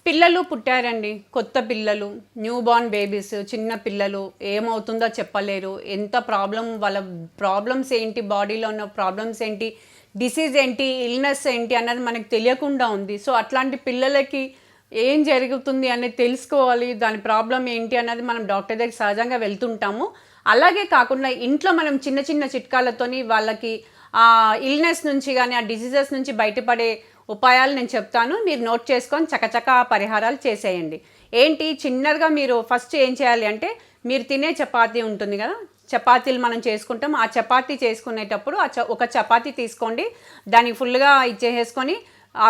పిల్లలు పుట్టారండి. కొత్త పిల్లలు, న్యూ బోర్న్ బేబీస్, చిన్న పిల్లలు ఏమవుతుందో చెప్పలేరు. ఎంత వాళ్ళ ప్రాబ్లమ్స్ ఏంటి, బాడీలో ఉన్న ప్రాబ్లమ్స్ ఏంటి, డిసీజ్ ఏంటి, ఇల్‌నెస్ ఏంటి అన్నది మనకు తెలియకుండా ఉంది. సో, అట్లాంటి పిల్లలకి ఏం జరుగుతుంది అనేది తెలుసుకోవాలి. దాని ప్రాబ్లమ్ ఏంటి అన్నది మనం డాక్టర్ దగ్గరికి సహజంగా వెళ్తుంటాము. అలాగే కాకుండా ఇంట్లో మనం చిన్న చిన్న చిట్కాలతోని వాళ్ళకి ఇల్‌నెస్ నుంచి గానీ, ఆ డిసీజెస్ నుంచి బయటపడే ఉపాయాలు నేను చెప్తాను. మీరు నోట్ చేసుకొని చకచకా పరిహారాలు చేసేయండి. ఏంటి చిన్నగా మీరు ఫస్ట్ ఏం చేయాలి అంటే, మీరు తినే చపాతీ ఉంటుంది కదా, చపాతీలు మనం చేసుకుంటాం. ఆ చపాతీ చేసుకునేటప్పుడు ఒక చపాతీ తీసుకోండి. దాన్ని ఫుల్గా ఇచ్చేసేసుకొని ఆ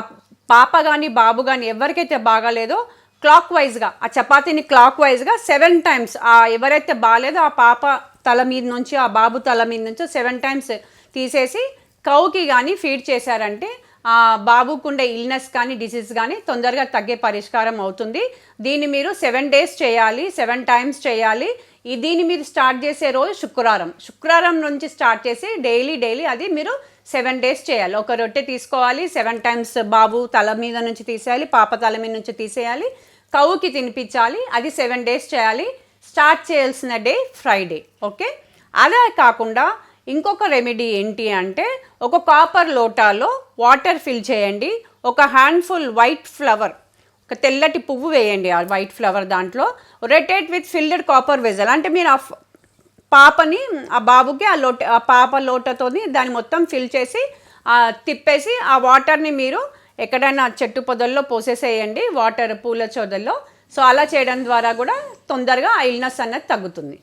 పాప కానీ బాబు కానీ ఎవరికైతే బాగాలేదో క్లాక్ వైజ్గా ఆ చపాతీని క్లాక్ వైజ్గా 7 టైమ్స్ ఎవరైతే బాగాలేదో ఆ పాప తల మీద నుంచి ఆ బాబు తల మీద నుంచి 7 టైమ్స్ తీసేసి కౌకి కానీ ఫీడ్ చేశారంటే బాబుకుండే ఇల్‌నెస్ కానీ డిసీజ్ కానీ తొందరగా తగ్గే పరిష్కారం అవుతుంది. దీన్ని మీరు 7 డేస్ చేయాలి, 7 టైమ్స్ చేయాలి. దీన్ని మీరు స్టార్ట్ చేసే రోజు శుక్రవారం నుంచి స్టార్ట్ చేసి డైలీ అది మీరు 7 డేస్ చేయాలి. ఒక రొట్టె తీసుకోవాలి, 7 టైమ్స్ బాబు తల మీద నుంచి తీసేయాలి, పాప తల మీద నుంచి తీసేయాలి, కౌకి తినిపించాలి. అది 7 డేస్ చేయాలి. స్టార్ట్ చేయాల్సిన డే ఫ్రైడే. ఓకే. అదే కాకుండా ఇంకొక రెమెడీ ఏంటి అంటే, ఒక కాపర్ లోటాలో వాటర్ ఫిల్ చేయండి. ఒక హ్యాండ్ఫుల్ వైట్ ఫ్లవర్, ఒక తెల్లటి పువ్వు వేయండి ఆ వైట్ ఫ్లవర్ దాంట్లో. Rotate with filled copper vessel. అంటే మీరు పాపని ఆ బాబుకి ఆ పాప లోటతోని దాన్ని మొత్తం ఫిల్ చేసి తిప్పేసి ఆ వాటర్ని మీరు ఎక్కడైనా చెట్టు పొదల్లో పోసేసేయండి, వాటర్ పూల చోదల్లో. సో అలా చేయడం ద్వారా కూడా తొందరగా ఆ ఇల్‌నెస్ అన్నది తగ్గుతుంది.